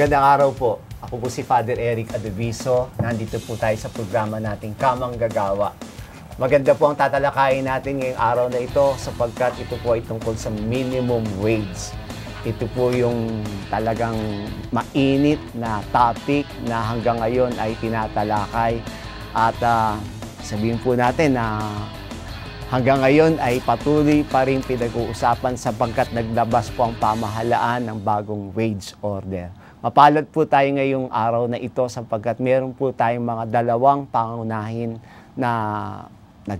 Magandang araw po. Ako po si Father Eric Adeviso. Nandito po tayo sa programa nating Kamang Gagawa. Maganda po ang tatalakayin natin ngayong araw na ito sapagkat ito po ay tungkol sa minimum wage. Ito po yung talagang mainit na topic na hanggang ngayon ay tinatalakay. At sabihin po natin na hanggang ngayon ay patuloy pa rin pinag-uusapan sapagkat naglabas po ang pamahalaan ng bagong wage order. Mapalad po tayo ngayong araw na ito sapagkat meron po tayong mga dalawang pangunahin na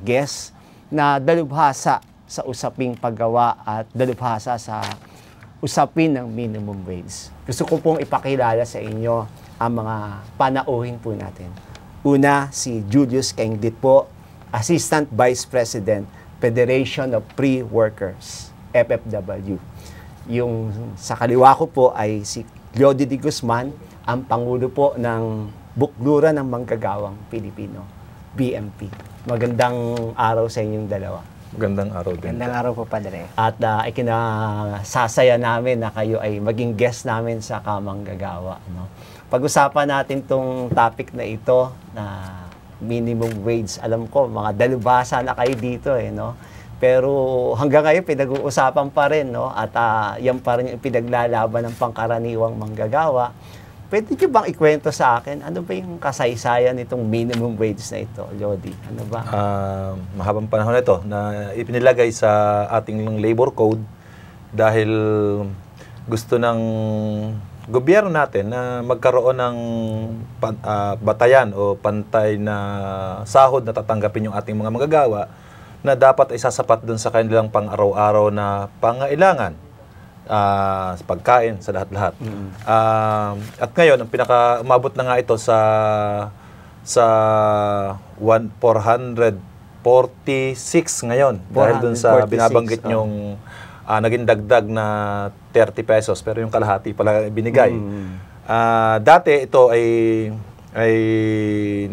guest na dalubhasa sa usaping paggawa at dalubhasa sa usapin ng minimum wage. Gusto ko pong ipakilala sa inyo ang mga panauhin po natin. Una, si Julius Kengdit po, Assistant Vice President, Federation of Pre-Workers, FFW. Yung sa kaliwa ko po ay si Leody D. Guzman, ang Pangulo po ng Bukluran ng Manggagawang Pilipino, BMP. Magandang araw sa inyong dalawa. Magandang araw din. Magandang araw po, Padre. At ikinasasaya namin na kayo ay maging guest namin sa Kamang Gagawa. No? Pag-usapan natin tong topic na ito na minimum wage. Alam ko, mga dalubhasa na kayo dito no? Pero hanggang ngayon, pinag-uusapan pa rin, no? At yan pa rin yung pinaglalaban ng pangkaraniwang manggagawa. Pwede nyo bang ikwento sa akin, ano ba yung kasaysayan nitong minimum wage na ito, Leody? Ano ba? Mahabang panahon na ito na ipinilagay sa ating labor code dahil gusto ng gobyerno natin na magkaroon ng batayan o pantay na sahod na tatanggapin yung ating mga manggagawa na dapat ay sasapat dun sa kanilang pang-araw-araw na pangailangan sa pagkain, sa lahat-lahat. At ngayon, ang umabot na nga ito sa 446 ngayon. Dahil dun sa binabanggit nyong naging dagdag na 30 pesos, pero yung kalahati pala binigay. Dati ito ay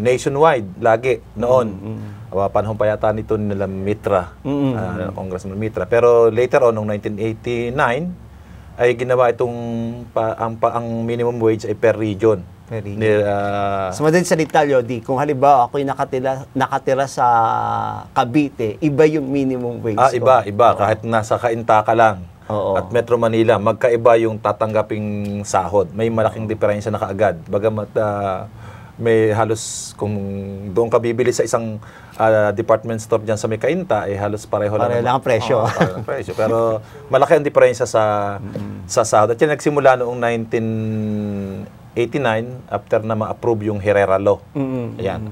nationwide, lagi, noon. Panahon pa yata nito nila Mitra, Congressman Mitra. Pero later on, noong 1989, ay ginawa itong, ang minimum wage ay per region. Per region. Sa madaling salita, Leody, kung halimbawa ako'y nakatira sa Cavite, iba yung minimum wage. Iba. Kahit nasa Cainta ka lang. At Metro Manila, magkaiba yung tatanggaping sahod. May malaking diferensya na kaagad. Bagamat may halos, kung doon ka bibili sa isang department store dyan sa may Cainta, halos pareho lang ang presyo. Pareho ang presyo. Pero malaki ang diferensya sa sahod. At yan nagsimula noong 1989 after na ma-approve yung Herrera Law. Ayan.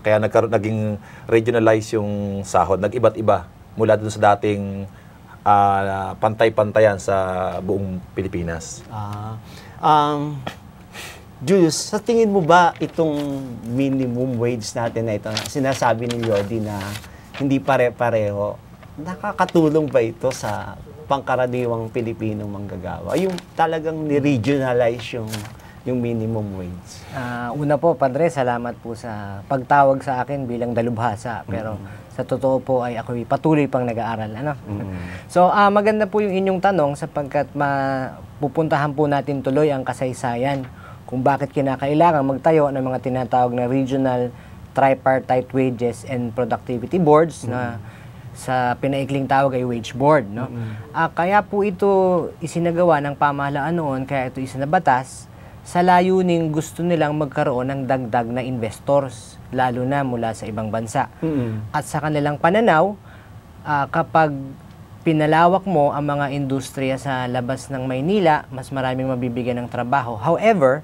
Kaya naging regionalize yung sahod. Nag-iba't iba mula doon sa dating pantay-pantayan sa buong Pilipinas. Julius, sa tingin mo ba itong minimum wage natin na ito, sinasabi ni Leody na hindi pare-pareho, nakakatulong ba ito sa pangkaraniwang Pilipinong manggagawa? Yung talagang ni-regionalize yung minimum wage. Una po, Padre, salamat po sa pagtawag sa akin bilang dalubhasa. Pero sa totoo po ay ako'y patuloy pang nag-aaral. So, maganda po yung inyong tanong sapagkat pupuntahan po natin tuloy ang kasaysayan kung bakit kinakailangan magtayo ng mga tinatawag na regional tripartite wages and productivity boards na sa pinaikling tawag ay wage board. Kaya po ito isinagawa ng pamahalaan noon, kaya ito isinabatas sa layuning gusto nilang magkaroon ng dagdag na investors, lalo na mula sa ibang bansa. At sa kanilang pananaw, kapag pinalawak mo ang mga industriya sa labas ng Maynila, mas maraming mabibigyan ng trabaho. However,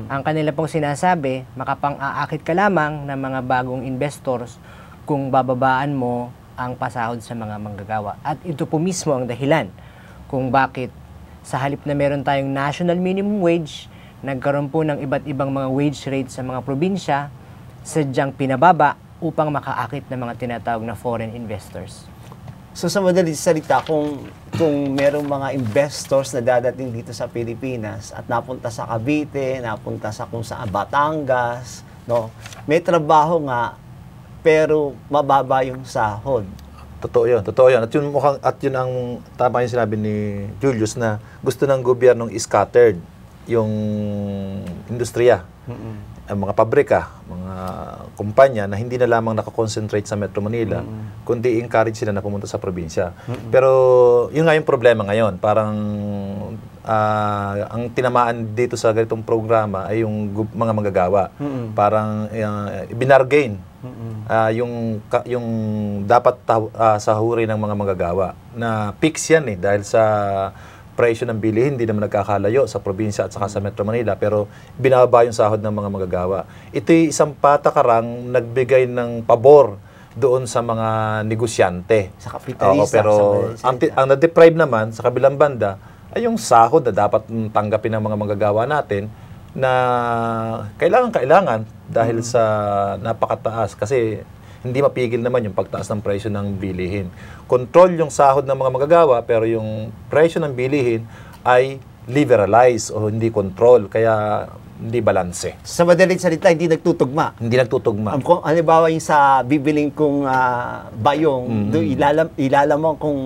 ang kanila pong sinasabi, makapang-aakit ka lamang ng mga bagong investors kung bababaan mo ang pasahod sa mga manggagawa. At ito po mismo ang dahilan kung bakit sa halip na meron tayong national minimum wage, nagkaroon po ng iba't ibang mga wage rates sa mga probinsya, sadyang pinababa upang makaakit ng mga tinatawag na foreign investors. So sa madaling salita, kung merong mga investors na dadating dito sa Pilipinas at napunta sa Cavite, napunta sa kung saan Batangas, may trabaho nga pero mababa yung sahod. Totoo yun. At yun ang tama yung sinabi ni Julius na gusto ng gobyernong scattered yung industriya, ang mga pabrika, mga kumpanya na hindi na lamang nakakonsentrate sa Metro Manila, kundi encourage sila na pumunta sa probinsya. Pero yun nga yung problema ngayon. Parang ang tinamaan dito sa ganitong programa ay yung mga manggagawa. Parang binargain yung dapat sahurin ng mga manggagawa na fix yan dahil sa presyo ng bilihin, hindi naman nagkakalayo sa probinsya at saka sa Metro Manila, pero binababa yung sahod ng mga manggagawa. Ito'y isang patakarang nagbigay ng pabor doon sa mga negosyante. Sa kapitalista. Pero ang na-deprive naman sa kabilang banda ay yung sahod na dapat tanggapin ng mga manggagawa natin na kailangan dahil sa napakataas. Kasi hindi mapigil naman yung pagtaas ng presyo ng bilihin. Control yung sahod ng mga manggagawa, pero yung presyo ng bilihin ay liberalized o hindi control, kaya hindi balanse. Sa madaling salita, hindi nagtutugma. Hindi nagtutugma. Kung halimbawa yung sa bibiling kong bayong, doon ilalamang kong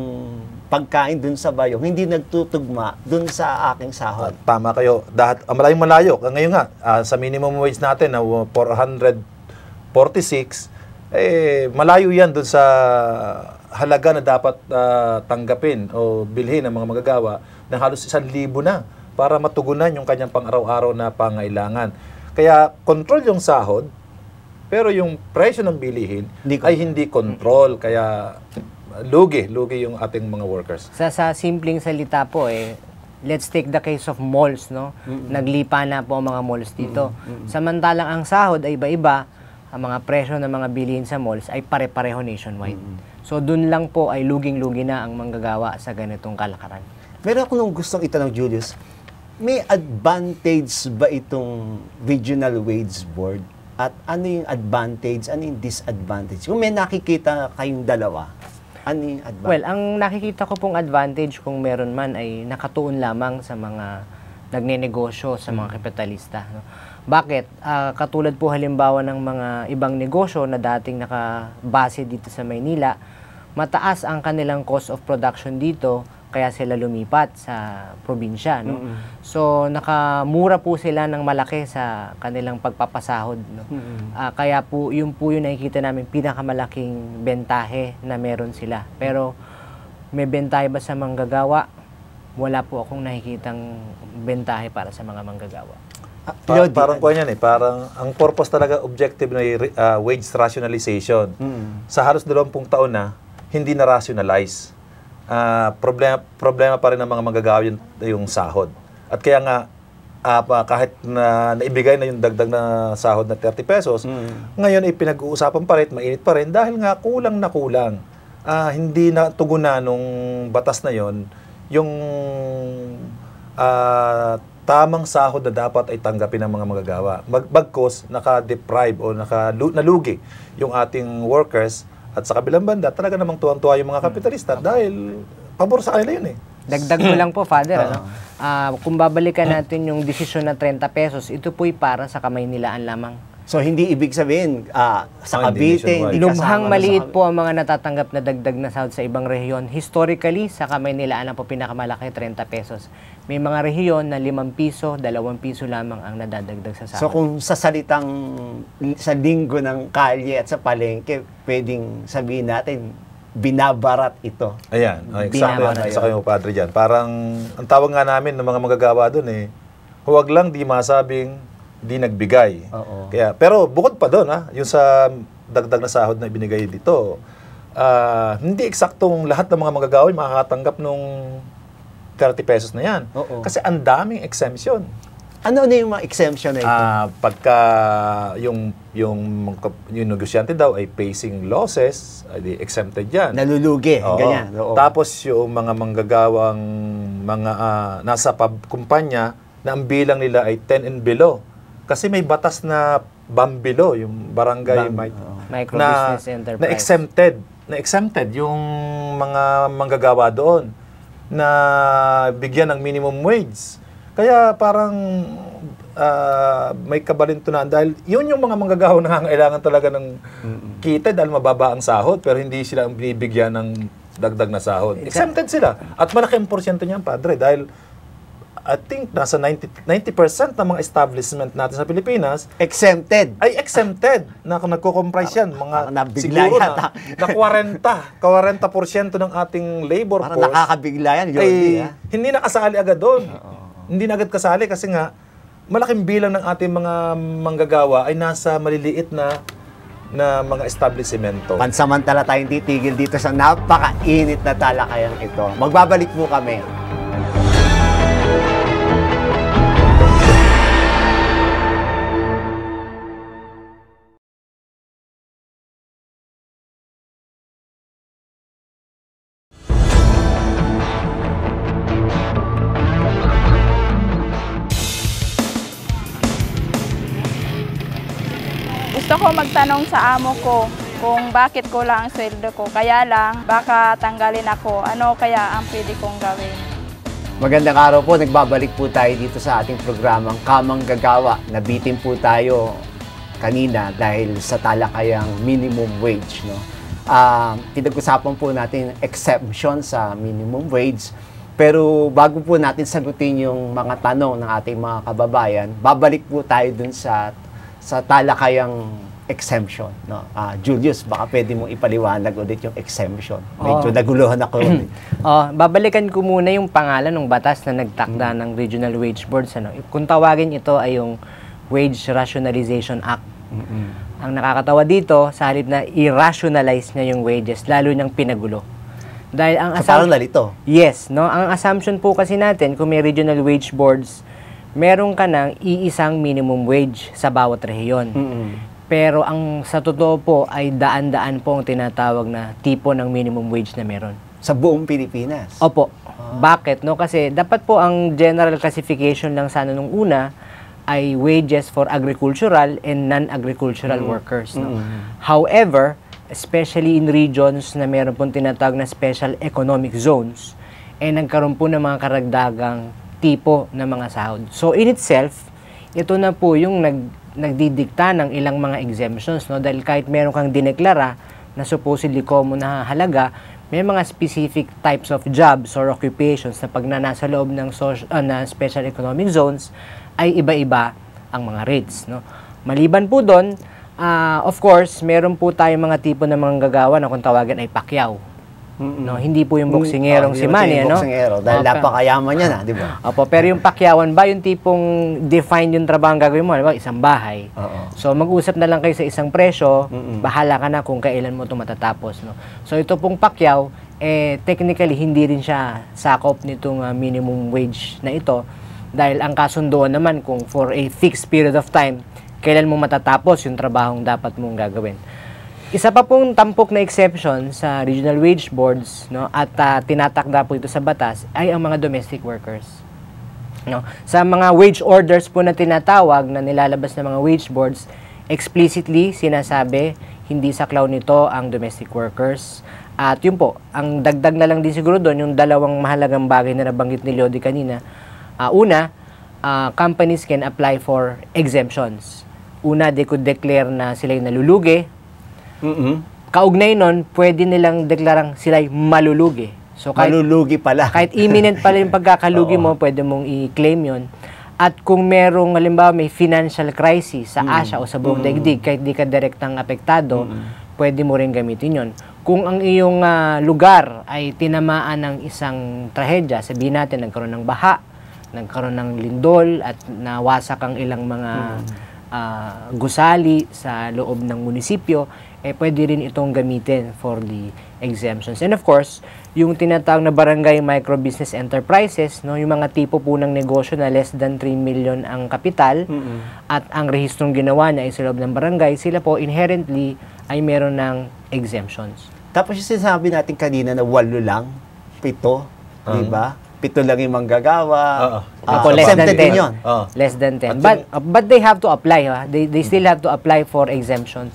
pagkain dun sa bayong, hindi nagtutugma dun sa aking sahod. Tama kayo. Malayong malayo. Ngayon nga, sa minimum wage natin na 446, malayo yan dun sa halaga na dapat tanggapin o bilhin ng mga manggagawa na halos 1,000 na para matugunan yung kanyang pang-araw-araw na pangailangan. Kaya control yung sahod, pero yung presyo ng bilihin ay hindi control. Kaya lugi yung ating mga workers. Sa simpleng salita po let's take the case of malls, no? Naglipa na po ang mga malls dito. Samantalang ang sahod ay iba-iba, ang mga presyo ng mga bilihin sa malls ay pare-pareho nationwide. So dun lang po ay luging-lugi na ang manggagawa sa ganitong kalakaran. Meron ako nung gustong itanong, Julius, may advantage ba itong Regional Wage Board? At ano yung advantage, ano yung disadvantage? Kung may nakikita kayong dalawa, ano yung advantage? Well, ang nakikita ko pong advantage kung meron man ay nakatuon lamang sa mga nagnenegosyo, sa mga kapitalista. No? Bakit? Katulad po halimbawa ng mga ibang negosyo na dating nakabase dito sa Maynila, mataas ang kanilang cost of production dito, kaya sila lumipat sa probinsya. No? So, nakamura po sila ng malaki sa kanilang pagpapasahod. No? Kaya po yung nakikita namin pinakamalaking bentahe na meron sila. Pero, may bentahe ba sa manggagawa? Wala po akong nakikitang bentahe para sa mga manggagawa. Parang kuha yan parang ang purpose talaga, objective na wage rationalization. Sa halos 20 taon na, hindi na rationalize. Problema pa rin ng mga manggagawa yung sahod. At kaya nga, kahit na naibigay na yung dagdag na sahod na 30 pesos, ngayon ay pinag-uusapan pa rin, mainit pa rin, dahil nga kulang na kulang. Hindi na tugunan nung batas na yon yung tamang sahod na dapat ay tanggapin ng mga manggagawa. Bagkos, naka-deprive o nalugi yung ating workers, at sa kabilang banda, talaga namang tuwang-tuwa yung mga kapitalista dahil pabor sa kanila yun Dagdag ko lang po, Father. Kung babalikan natin yung desisyon na 30 pesos, ito po'y para sa Kamaynilaan lamang. So, hindi ibig sabihin, sa Cavite, hindi Lumhang kasama maliit po ang mga natatanggap na dagdag na sahod sa ibang rehiyon. Historically, sa Kamaynilaan lang po pinakamalaki, 30 pesos. May mga rehiyon na 5 piso, 2 piso lamang ang nadadagdag sa sahod. So, kung sa salitang, sa linggo ng kalye at sa palengke, pwedeng sabihin natin, binabarat ito. Ayan, exactly. Sa kayo, Padre, dyan. Parang, ang tawag nga namin ng mga manggagawa doon huwag lang di masabing di nagbigay. Kaya, pero bukod pa doon, yung sa dagdag na sahod na ibinigay dito, hindi eksaktong lahat ng mga manggagawa makakatanggap nung 30 pesos na yan. Kasi ang daming exemption. Ano yung mga exemption na ito? Pagka yung negosyante daw ay facing losses, di exempted yan. Nalulugi, ganyan. Tapos yung mga manggagawang nasa kumpanya na ang bilang nila ay 10 and below. Kasi may batas na BAM-below, yung barangay micro-business enterprise. Na exempted yung mga manggagawa doon na bigyan ng minimum wage. Kaya parang may kabalintunan dahil yun yung mga manggagawa na nangangailangan talaga ng kita dahil mababa ang sahod pero hindi sila ang binibigyan ng dagdag na sahod. Exempted sila. At malaki ang porsyento niyan, Padre, dahil I think nasa 90% ng mga establishment natin sa Pilipinas Exempted. ay exempted na nagko-comprise yan. Mga nabigla siguro yata. na 40% ng ating labor Parang force nakakabigla yan, ay Jordi. hindi nakasali agad doon. Hindi na agad kasali kasi nga malaking bilang ng ating mga manggagawa ay nasa maliliit na mga establishmento. Pansamantala tayong titigil dito sa napakainit na talakayang ito. Magbabalik po kami. Gusto ko magtanong sa amo ko kung bakit kulang ang sweldo ko. Kaya lang, baka tanggalin ako. Ano kaya ang pwede kong gawin? Magandang araw po. Nagbabalik po tayo dito sa ating programang Kamang Gagawa. Nabitin po tayo kanina dahil sa talakayang minimum wage. No? Pinag-usapan po natin exemption sa minimum wage. Pero bago po natin sagutin yung mga tanong ng ating mga kababayan, babalik po tayo dun sa talakayang exemption. No? Julius, baka pwede mong ipaliwanag ulit yung exemption. Medyo naguluhan ako. Babalikan ko muna yung pangalan ng batas na nagtakda ng Regional Wage Boards. Kung tawagin ito ay yung Wage Rationalization Act. Ang nakakatawa dito, sa halip na i-rationalize niya yung wages, lalo niyang pinagulo. Dahil ang parang nalito. Yes, no? Ang assumption po kasi natin, kung may Regional Wage Boards, meron ka ng iisang minimum wage sa bawat rehiyon. Pero sa totoo po ay daan-daan po ang tinatawag na tipo ng minimum wage na meron. Sa buong Pilipinas? Opo. Bakit? No? Kasi dapat po ang general classification lang sana nung una ay wages for agricultural and non-agricultural workers. No? However, especially in regions na meron pong tinatawag na special economic zones, nagkaroon po ng mga karagdagang tipo ng mga sahod. So in itself, ito na po yung nagdidikta ng ilang mga exemptions, no? Dahil kahit meron kang dineklara na supposedly common na halaga, may mga specific types of jobs or occupations na pag nasa loob ng na special economic zones ay iba-iba ang mga rates, no? Maliban po doon, of course, meron po tayong mga tipo ng mga gagawa na kung tawagan ay pakyaw. No, hindi po yung boksingerong si Manny, ano? Boksingero, dahil napakayaman niya na, di ba? Opo, pero yung pakyawan ba, yung tipong define yung trabaho ang gagawin mo, diba? Isang bahay. So, mag-usap na lang kayo sa isang presyo, bahala ka na kung kailan mo ito matatapos, no? So, ito pong pakyaw, technically, hindi rin siya sakop nitong minimum wage na ito, dahil ang kasunduan naman kung for a fixed period of time, kailan mo matatapos yung trabahong dapat mong gagawin. Isa pa pong tampok na exception sa regional wage boards, no, at tinatakda po ito sa batas ay ang mga domestic workers. No? Sa mga wage orders po na tinatawag na nilalabas ng mga wage boards, explicitly sinasabi hindi saklaw nito ang domestic workers. At yun po, ang dagdag na lang din siguro doon yung dalawang mahalagang bagay na nabanggit ni Lodi kanina. Una, companies can apply for exemptions. Una, they could declare na sila'y nalulugi. Kaugnay nun, pwede nilang deklarang sila'y malulugi. So, malulugi pala. Kahit imminent pala yung pagkakalugi mo, pwede mong i-claim yon. At kung merong, halimbawa, may financial crisis sa Asia o sa buong daigdig, kahit di ka direktang apektado, pwede mo rin gamitin yon. Kung ang iyong lugar ay tinamaan ng isang trahedya, sabihin natin, nagkaroon ng baha, nagkaroon ng lindol, at nawasak ang ilang mga gusali sa loob ng munisipyo, pwede rin itong gamitin for the exemptions. And of course, yung tinatawag na barangay micro-business enterprises, no, yung mga tipo po ng negosyo na less than 3 million ang kapital, at ang rehistrong ginawa niya ay sa loob ng barangay, sila po inherently ay meron ng exemptions. Tapos yung sinasabi natin kanina na 8 lang, 7, di ba? 7 lang yung manggagawa. Less than 10. Yun. Less than 10. But they have to apply. They still have to apply for exemptions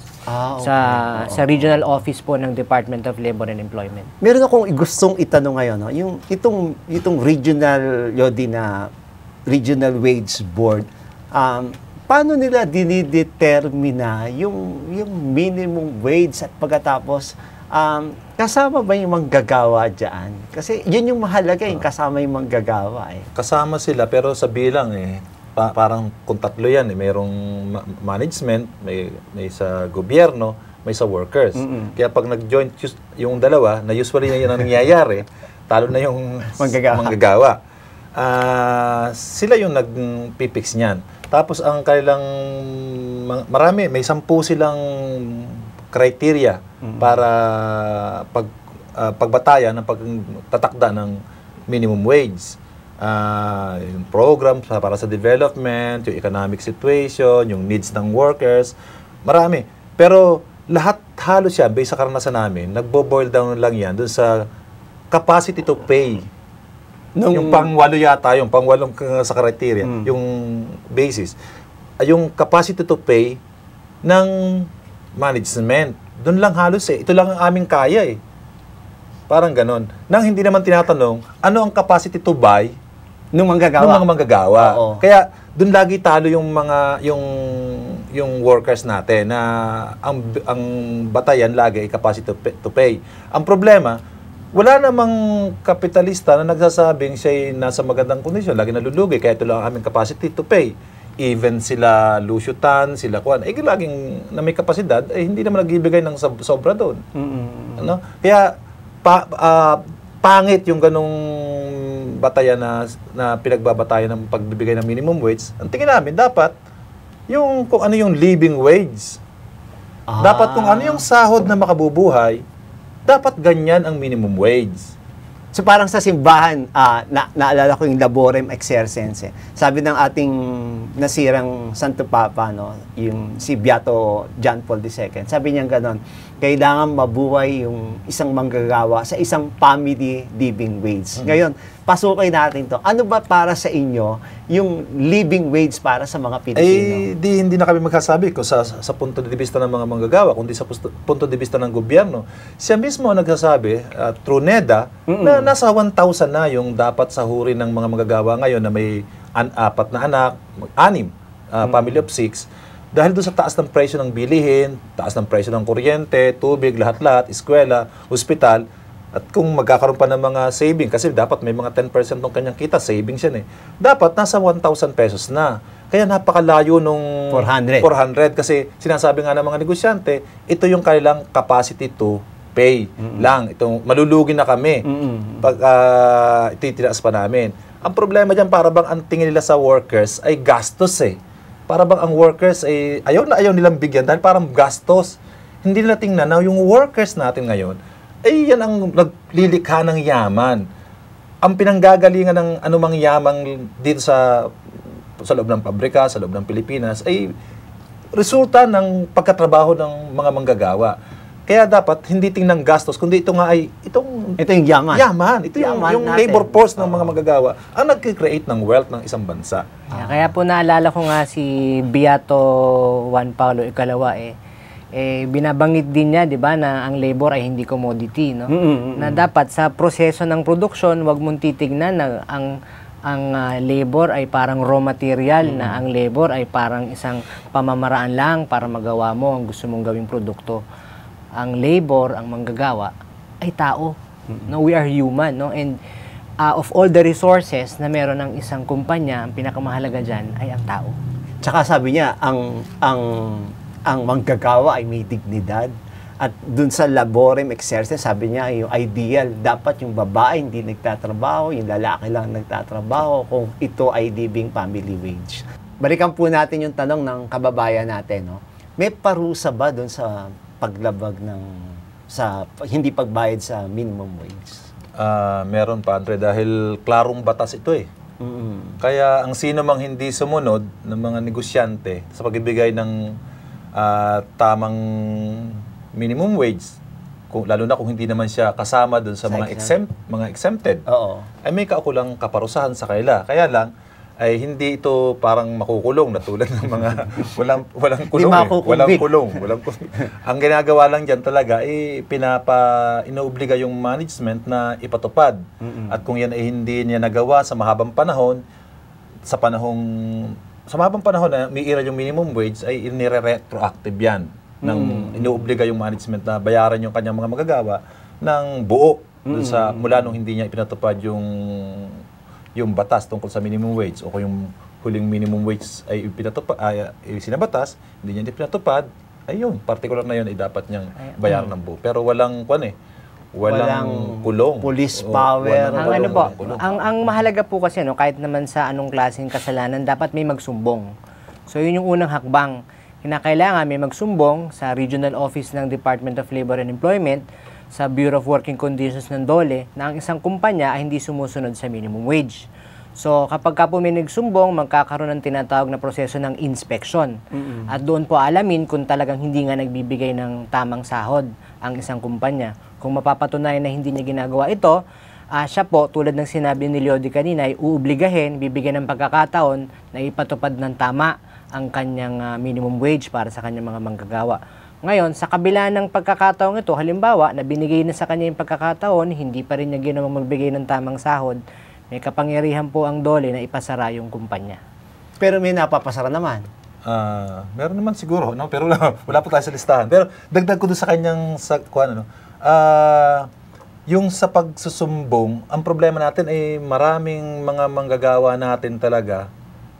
sa regional office po ng Department of Labor and Employment. Meron akong gustong itanong ngayon, no? Itong regional Lodi na Regional Wage Board, paano nila dinidetermina yung minimum wage at pagkatapos Kasama ba yung manggagawa dyan? Kasi yun yung mahalaga, yung kasama yung manggagawa eh. Kasama sila pero sa bilang parang kung tatlo yan mayroong management, may sa gobyerno, may sa workers. Kaya pag nag-join yung dalawa, na usually yan ang nangyayari, talo na yung manggagawa. Sila yung nagpipix niyan. Tapos ang kailang marami, may 10 silang criteria para pagbatayan ng pagtatakda ng minimum wage. Yung program para sa development, yung economic situation, yung needs ng workers, marami. Pero lahat halos yan, based sa karanasan namin, nagbo-boil down lang yan dun sa capacity to pay. Yung pang-8 yata, yung pang-8 sa criteria, yung basis. Yung capacity to pay ng management. Doon lang halos ito lang ang aming kaya Parang ganon. Nang hindi naman tinatanong, ano ang capacity to buy nung manggagawa? Nung mga manggagawa. Oo. Kaya doon lagi talo yung mga yung workers natin na ang batayan lagi ay capacity to pay. Ang problema, wala namang kapitalista na nagsasabing siya nasa magandang kondisyon, lagi nalulugi, kaya ito lang ang aming capacity to pay. Even sila lusyutan, sila kuan, laging na may kapasidad, hindi naman nagbibigay ng sobra doon. Ano? Kaya pangit yung ganong batayan na pinagbabatayan ng pagbibigay ng minimum wage. Ang tingin namin, dapat yung kung ano yung living wage. Dapat kung ano yung sahod na makabubuhay, dapat ganyan ang minimum wage. So parang sa simbahan, naalala ko yung Laborem Exercense. Sabi ng ating nasirang Santo Papa, yung si Beato John Paul II, sabi niya gano'n, kailangan mabuhay yung isang manggagawa sa isang family living wage. Ngayon, pasukin natin to. Ano ba para sa inyo yung living wage para sa mga Pilipino? Hindi na kami magsasabi ko sa punto de vista ng mga manggagawa, kundi sa punto de vista ng gobyerno. Siya mismo ang nagsasabi, through NEDA, na nasa 1,000 na yung dapat sahurin ng mga manggagawa ngayon na may 4 na anak, 6, family of 6. Dahil doon sa taas ng presyo ng bilihin, taas ng presyo ng kuryente, tubig, lahat-lahat, eskwela, ospital, at kung magkakaroon pa ng mga saving, kasi dapat may mga 10% ng kanyang kita, savings yan dapat nasa 1,000 pesos na. Kaya napakalayo nung 400 kasi sinasabi nga ng mga negosyante, ito yung kanilang capacity to pay lang. Itong malulugi na kami pag ititinaas pa namin. Ang problema dyan, para bang ang tingin nila sa workers ay gastos Para bang ang workers ay ayaw nilang bigyan dahil parang gastos. Hindi nila tingnan na yung workers natin ngayon yan ang naglilikha ng yaman. Ang pinanggagalingan ng anumang yamang dito sa loob ng pabrika, sa loob ng Pilipinas ay resulta ng pagkatrabaho ng mga manggagawa. Kaya dapat hindi tingnan gastos, kundi ito yung yaman. Ito yung labor force ng mga manggagawa ang nag-create ng wealth ng isang bansa. Kaya po naalala ko nga si Beato Juan Paulo Ikalawa binabanggit din niya, 'di ba, na ang labor ay hindi commodity, no? Na dapat sa proseso ng produksyon, wag mong titignan na ang labor ay parang raw material, na ang labor ay parang isang pamamaraan lang para magawa mo ang gusto mong gawing produkto. Ang labor, ang manggagawa ay tao. No, we are human, no? And of all the resources na meron ng isang kumpanya, ang pinakamahalaga diyan ay ang tao. Tsaka sabi niya, ang manggagawa ay may dignidad. At dun sa Laborem Exercise, sabi niya, yung ideal, dapat yung babae hindi nagtatrabaho, yung lalaki lang nagtatrabaho kung ito ay living family wage. Balikan po natin yung tanong ng kababayan natin, no? May parusa ba dun sa paglabag sa hindi pagbayad sa minimum wage? Meron pa, Andre, dahil klarong batas ito Kaya ang sino mang hindi sumunod ng mga negosyante sa pagbibigay ng tamang minimum wage, lalo na kung hindi naman siya kasama doon sa mga exempted, ay may kaukulang kaparusahan sa kanila. Kaya lang, ay hindi ito parang makukulong na tulad ng mga walang kulong. Walang kulong. Ang ginagawa lang diyan talaga ay inuobliga yung management na ipatupad. At kung yan ay hindi niya nagawa sa mahabang panahon, sa mahabang panahon na umiiral yung minimum wage, ay inire-retroactive yan. inuobliga yung management na bayaran yung kanyang mga manggagawa ng buo dun sa mula nung hindi niya ipinatupad yung batas tungkol sa minimum wage o kung yung huling minimum wage ay sinabatas, hindi niya pinatupad, ayun, particular na yun ay dapat niyang bayaran ng buo. Pero walang kulong. Police power. Ang mahalaga po kasi kahit naman sa anong klaseng kasalanan, dapat may magsumbong. So yun yung unang hakbang. Kinakailangan may magsumbong sa regional office ng Department of Labor and Employment, sa Bureau of Working Conditions ng DOLE, na ang isang kumpanya ay hindi sumusunod sa minimum wage. So, kapag ka po may nagsumbong, magkakaroon ng tinatawag na proseso ng inspection. At doon po alamin kung talagang hindi nga nagbibigay ng tamang sahod ang isang kumpanya. Kung mapapatunayan na hindi niya ginagawa ito, siya po, tulad ng sinabi ni Lodi kanina, ay uubligahin, bibigyan ng pagkakataon na ipatupad ng tama ang kanyang minimum wage para sa kanyang mga manggagawa. Ngayon, sa kabila ng pagkakataon ito, halimbawa, na binigay na sa kanya yung pagkakataon, hindi pa rin niya ginawang magbigay ng tamang sahod, may kapangyarihan po ang DOLE na ipasara yung kumpanya. Pero may napapasara naman. Meron naman siguro, no? Pero wala po tayo sa listahan. Pero dagdag ko doon sa kanyang yung sa pagsusumbong, ang problema natin ay maraming mga manggagawa natin talaga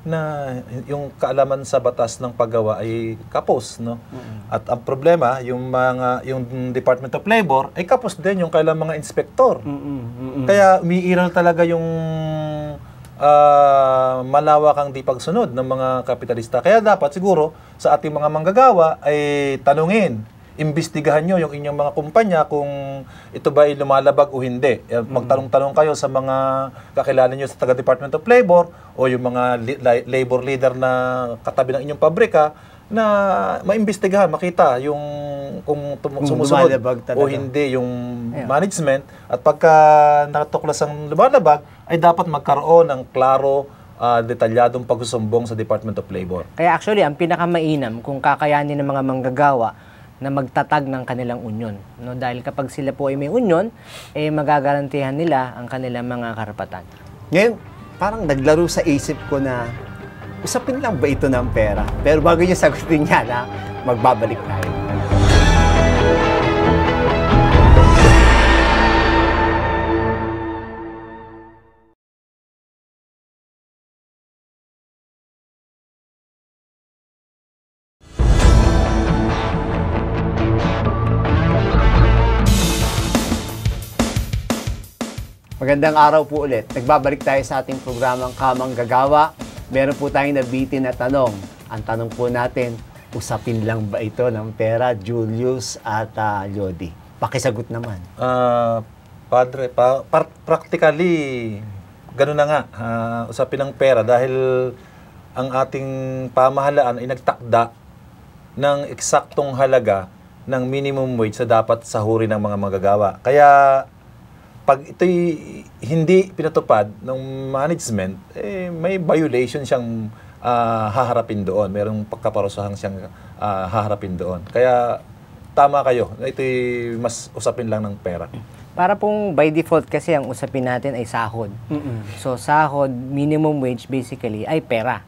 na yung kaalaman sa batas ng paggawa ay kapos, no? At ang problema, yung Department of Labor ay kapos din yung kailang mga inspektor. Kaya umiiral talaga yung malawakang di pagsunod ng mga kapitalista. Kaya dapat siguro sa ating mga manggagawa ay tanungin, imbestigahan nyo yung inyong mga kumpanya kung ito ba ay lumalabag o hindi. Magtanong-tanong kayo sa mga kakilala nyo sa taga-Department of Labor o yung mga labor leader na katabi ng inyong pabrika na maimbestigahan, makita yung kung sumusunod o hindi yung management. At pagka natuklas ang lumalabag, ay dapat magkaroon ng klaro, detalyadong pagsusumbong sa Department of Labor. Kaya actually, ang pinakamainam kung kakayanin ng mga manggagawa na magtatag ng kanilang union. No? Dahil kapag sila po ay may union, magagarantihan nila ang kanilang mga karapatan. Ngayon, parang naglaro sa isip ko na usapin lang ba ito ng pera? Pero bago niya sagutin niya na, magbabalik tayo. Magandang araw po ulit. Nagbabalik tayo sa ating programang Kamang Gagawa. Meron po tayong nabitin na tanong. Ang tanong po natin, usapin lang ba ito ng pera, Julius at Lodi? Pakisagot naman. Padre, practically, gano'n na nga, usapin ng pera dahil ang ating pamahalaan ay nagtakda ng eksaktong halaga ng minimum wage sa dapat sahurin ng mga manggagawa. Kaya, pag ito'y hindi pinatupad ng management, may violation siyang haharapin doon. Merong pagkaparusahan siyang haharapin doon. Kaya tama kayo, ito'y mas usapin lang ng pera. Para pong by default kasi ang usapin natin ay sahod. So sahod, minimum wage basically ay pera.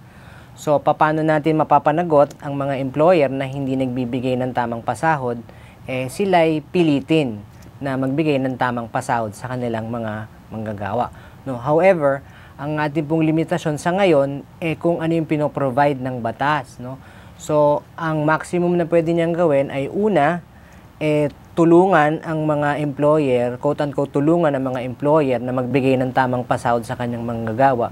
So paano natin mapapanagot ang mga employer na hindi nagbibigay ng tamang pasahod, sila'y pilitin na magbigay ng tamang pasahod sa kanilang mga manggagawa. No, however, ang ating pong limitasyon sa ngayon kung ano yung pinoprovide ng batas, no. So, ang maximum na pwede niyang gawin ay una, tulungan ang mga employer, quote-unquote, tulungan ang mga employer na magbigay ng tamang pasahod sa kanyang manggagawa.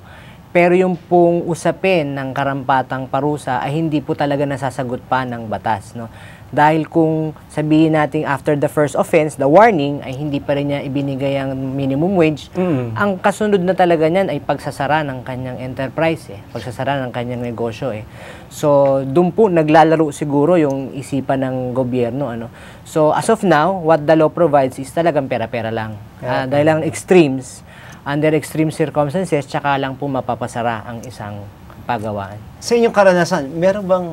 Pero yung pong usapin ng karampatang parusa ay hindi po talaga nasasagot pa ng batas, no. Dahil kung sabihin natin after the first offense, the warning, ay hindi pa rin niya ibinigay ang minimum wage, ang kasunod na talaga niyan ay pagsasara ng kanyang enterprise, pagsasara ng kanyang negosyo. So, doon po naglalaro siguro yung isipan ng gobyerno. So, as of now, what the law provides is talagang pera-pera lang. Dahil lang extremes, under extreme circumstances, tsaka lang po mapapasara ang isang pagawaan. Sa inyong karanasan, meron bang,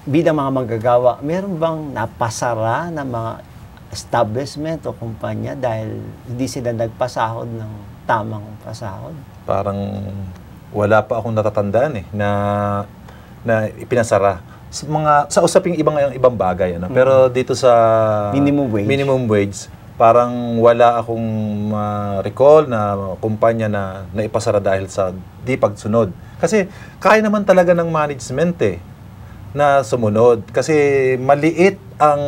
bilang mga manggagawa, meron bang napasara na mga establishment o kumpanya dahil hindi sila nagpasahod ng tamang pasahod? Parang wala pa akong natatandaan na ipinasara. sa usaping ibang bagay, ano. Pero dito sa Minimum wage. parang wala akong recall na kumpanya na naipasara dahil sa di pagsunod. Kasi kaya naman talaga ng management na sumunod. Kasi maliit ang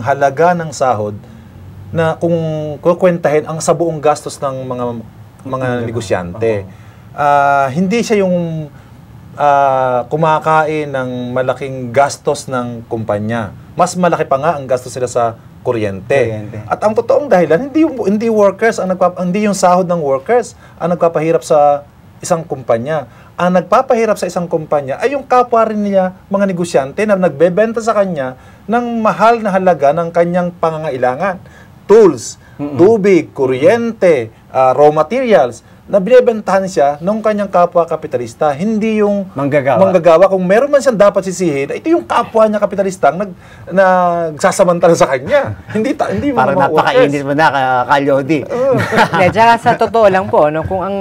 halaga ng sahod na kung kukwentahin ang sa buong gastos ng mga negosyante. Hindi siya yung kumakain ng malaking gastos ng kumpanya. Mas malaki pa nga ang gastos nila sa kuryente. At ang totoong dahilan, hindi workers hindi yung sahod ng workers ang nagpapahirap sa isang kumpanya. Ang nagpapahirap sa isang kumpanya ay yung kapwa rin niya, mga negosyante na nagbebenta sa kanya ng mahal na halaga ng kanyang pangangailangan. Tools, tubig, kuryente, raw materials, na binibentahan siya ng kanyang kapwa kapitalista, hindi yung manggagawa. Kung meron man siyang dapat sisihin, ito yung kapwa niya kapitalista nagsasamantala sa kanya. hindi parang napakainit mo na, Kalyodi. Tsaka sa totoo lang po, no, kung ang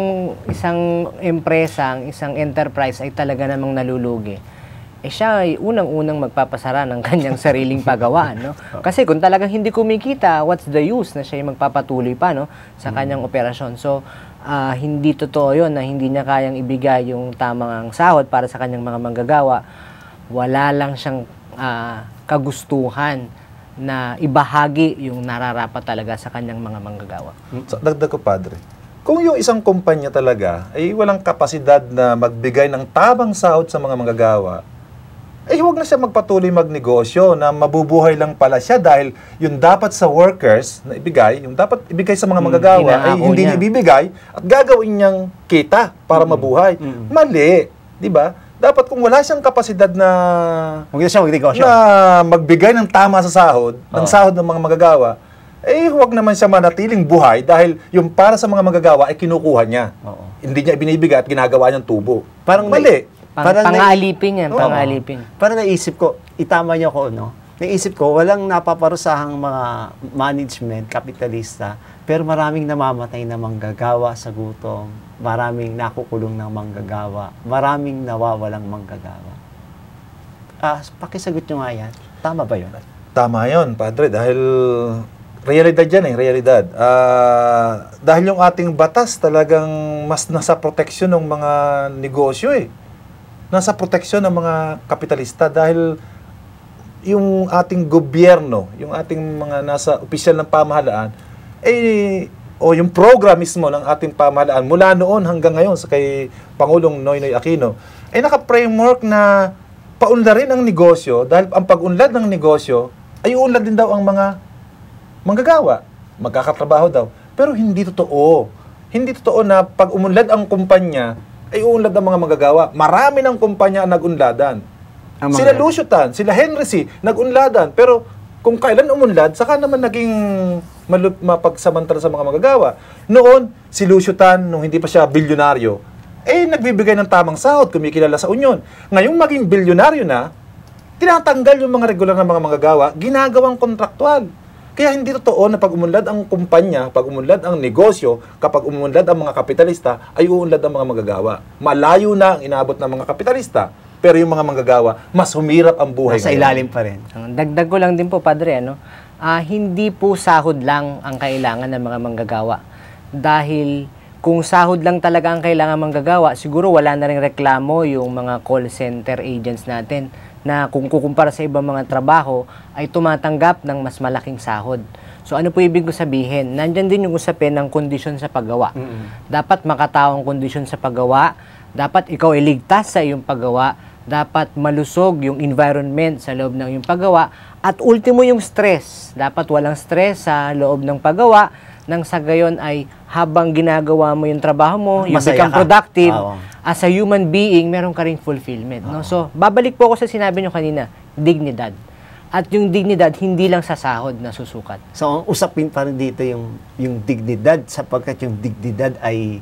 isang empresa, ang isang enterprise ay talaga namang nalulugi, siya ay unang-unang magpapasara ng kanyang sariling pagawaan, no? Kasi kung talagang hindi kumikita, what's the use na siya ay magpapatuloy pa, no, sa kanyang operasyon. So, hindi totoo yun na hindi niya kayang ibigay yung tamang sahod para sa kanyang mga manggagawa. Wala lang siyang kagustuhan na ibahagi yung nararapat talaga sa kanyang mga manggagawa. So, dagdag ko, Padre. Kung yung isang kumpanya talaga ay walang kapasidad na magbigay ng tamang sahod sa mga manggagawa, huwag na siya magpatuloy magnegosyo na mabubuhay lang pala siya dahil yung dapat sa workers na ibigay, yung dapat ibigay sa mga manggagawa ay hindi niya ibibigay at gagawin niyang kita para mabuhay. Mali, di ba? Dapat kung wala siyang kapasidad na huwag na siya magnegosyo, na magbigay ng tama sa sahod, ng sahod ng mga manggagawa, huwag naman siya manatiling buhay dahil yung para sa mga manggagawa ay kinukuha niya. Hindi niya binibigay at ginagawa niyang tubo. Parang mali. Pang-aalipin yan, pang-aalipin. Parang naisip ko, itama niyo ko, no? Naisip ko, walang napaparusahang mga management, kapitalista, pero maraming namamatay na manggagawa sa gutom, maraming nakukulong ng manggagawa, maraming nawawalang manggagawa. Pakisagot nyo nga yan. Tama ba yun? Tama yun, Padre, dahil realidad yan realidad. Dahil yung ating batas talagang mas nasa proteksyon ng mga negosyo nasa proteksyon ng mga kapitalista dahil yung ating gobyerno, yung ating mga nasa opisyal ng pamahalaan, o yung program mismo ng ating pamahalaan mula noon hanggang ngayon sa kay Pangulong Noynoy Aquino, naka-framework na paunlarin ang negosyo dahil ang pag-unlad ng negosyo ay uunlad din daw ang mga manggagawa, magkakatrabaho daw. Pero hindi totoo. Hindi totoo na pag umunlad ang kumpanya, ay uunlad ang mga manggagawa. Marami ng kumpanya ang nag-unladan. Sila Luciutan, sila Henry C. nag-unladan. Pero kung kailan umunlad, saka naman naging mapagsamantala sa mga manggagawa. Noon, si Luciutan, nung hindi pa siya bilyonaryo, nagbibigay ng tamang sahod, kumikilala sa union. Ngayong maging bilyonaryo na, tinatanggal yung mga regular na mga manggagawa, ginagawang kontraktual. Kaya hindi totoo na pag umunlad ang kumpanya, pag umunlad ang negosyo, kapag umunlad ang mga kapitalista, ay uunlad ang mga manggagawa. Malayo na ang inaabot ng mga kapitalista, pero yung mga manggagawa, mas humirap ang buhay. Sa ilalim pa rin. Dagdag ko lang din po, Padre, hindi po sahod lang ang kailangan ng mga manggagawa. Dahil kung sahod lang talaga ang kailangan manggagawa, siguro wala na rin reklamo yung mga call center agents natin na kung kukumpara sa ibang mga trabaho, ay tumatanggap ng mas malaking sahod. So ano po ibig ko sabihin? Nandyan din yung usapin ng kondisyon sa paggawa. Dapat makataong kondisyon sa paggawa, dapat ikaw ay ligtas sa iyong paggawa, dapat malusog yung environment sa loob ng iyong paggawa, at ultimo yung stress. Dapat walang stress sa loob ng paggawa, nang sa gayon ay habang ginagawa mo yung trabaho mo, you become productive, as a human being, meron ka ring fulfillment. No? So, babalik po ako sa sinabi nyo kanina, dignidad. At yung dignidad, hindi lang sa sahod na susukat. So, ang usapin pa rin dito yung dignidad, sapagkat yung dignidad ay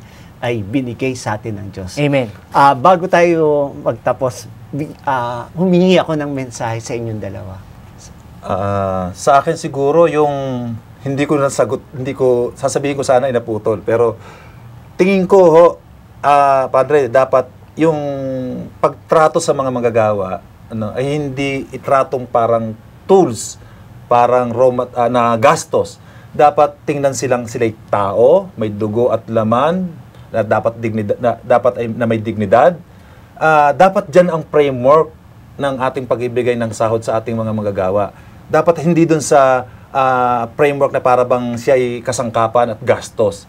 binigay sa atin ng Diyos. Amen. Bago tayo magtapos, humingi ako ng mensahe sa inyong dalawa. Sa akin siguro yung hindi ko sasabihin ko sana naputol, pero tingin ko Padre, dapat yung pagtrato sa mga manggagawa ay hindi itratong parang tools, parang na gastos. Dapat tingnan sila'y tao, may dugo at laman, na dapat na may dignidad. Dapat diyan ang framework ng ating pag-ibigay ng sahod sa ating mga manggagawa. Dapat hindi dun sa framework na para bang siya ay kasangkapan at gastos.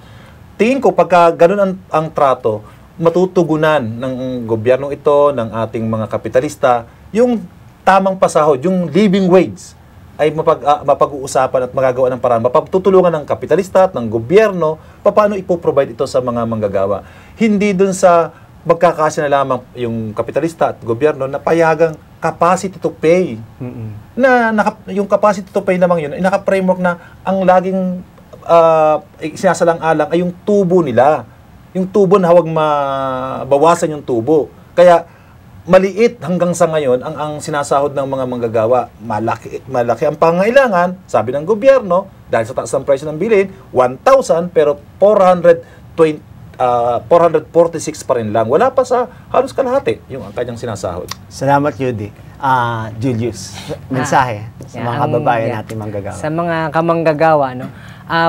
Tingin ko pagka ganun ang trato, matutugunan ng gobyernong ito, ng ating mga kapitalista, yung tamang pasahod, yung living wage ay mapag-uusapan at magagawa ng paraan. Mapagtutulungan ng kapitalista at ng gobyerno paano ipoprovide ito sa mga manggagawa. Hindi dun sa magkakasya na lamang yung kapitalista at gobyerno na payagang capacity to pay. Yung capacity to pay naman yun, naka-framework na ang laging sinasalang-alang ay yung tubo nila. Yung tubo na huwag mabawasan yung tubo. Kaya maliit hanggang sa ngayon ang sinasahod ng mga manggagawa. Malaki ang pangailangan, sabi ng gobyerno, dahil sa taas ng presyo ng bilhin, 1,000 pero 446 pa rin lang. Wala pa sa halos kalahati yung kanyang sinasahod. Salamat, Judy. Julius, mensahe sa mga kababayan natin manggagawa. Sa mga kamanggagawa, no?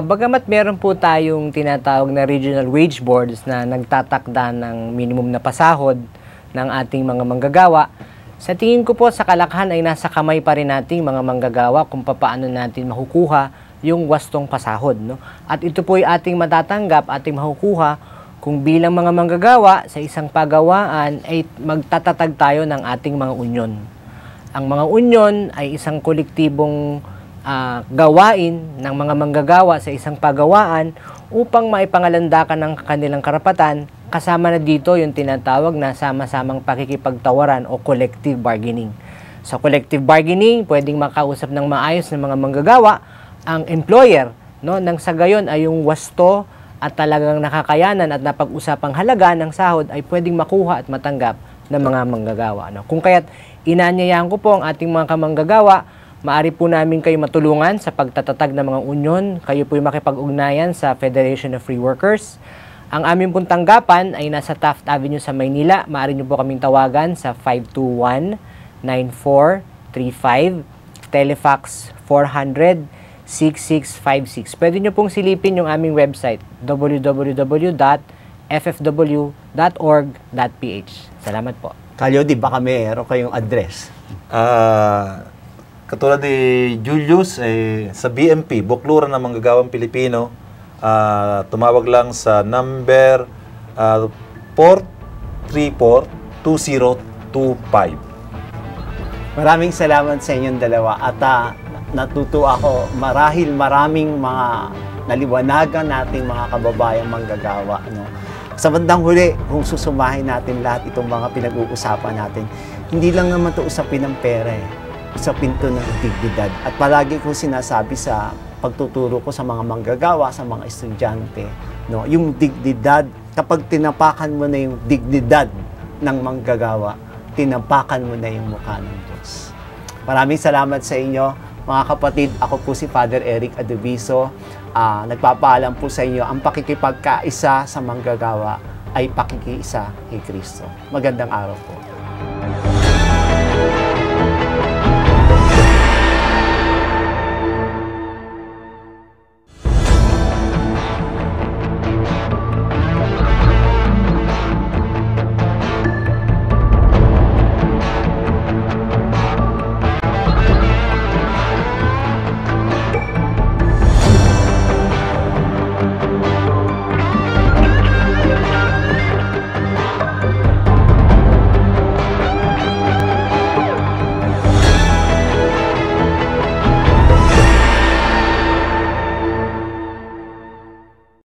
Bagamat meron po tayong tinatawag na regional wage boards na nagtatakda ng minimum na pasahod ng ating mga manggagawa, sa tingin ko po sa kalakhan ay nasa kamay pa rin nating mga manggagawa kung paano natin makukuha yung wastong pasahod. No? At ito po ay ating matatanggap, ating makukuha kung bilang mga manggagawa sa isang pagawaan ay magtatatag tayo ng ating mga unyon. Ang mga unyon ay isang kolektibong gawain ng mga manggagawa sa isang pagawaan upang maipangalandakan ng kanilang karapatan. Kasama na dito yung tinatawag na sama-samang pakikipagtawaran o collective bargaining. Sa collective bargaining, pwedeng makausap ng maayos ng mga manggagawa ang employer, no? Nang sa gayon ay yung wasto at talagang nakakayanan at napag-usapang halaga ng sahod ay pwedeng makuha at matanggap ng mga manggagawa. No? Kung kaya't inanyayahan ko po ang ating mga kamanggagawa, maaari po namin kayo matulungan sa pagtatatag ng mga unyon. Kayo po yung makipag-ugnayan sa Federation of Free Workers. Ang aming pong tanggapan ay nasa Taft Avenue sa Maynila. Maaari nyo po kaming tawagan sa 521-9435, Telefax 400-6656. Pwede nyo pong silipin yung aming website, www.ffw.org.ph. Salamat po. Kalyodi, baka meron kayong address? Katulad ni Julius, sa BMP, Bukluran ng Manggagawang Pilipino, tumawag lang sa number 434-2025. Maraming salamat sa inyong dalawa at natuto ako marahil maraming mga naliwanagan nating mga kababayang manggagawa. No? Sa bandang huli, kung susumahin natin lahat itong mga pinag-uusapan natin, hindi lang naman ito usapin ng pera usapin ito ng dignidad. At palagi ko sinasabi sa pagtuturo ko sa mga manggagawa, sa mga estudyante, no, yung dignidad, kapag tinapakan mo na yung dignidad ng manggagawa, tinapakan mo na yung mukha ng Diyos. Maraming salamat sa inyo, mga kapatid. Ako po si Father Eric Adubiso. Nagpapaalam po sa inyo, ang pakikipagkaisa sa manggagawa ay pakikiisa kay Kristo. Magandang araw po.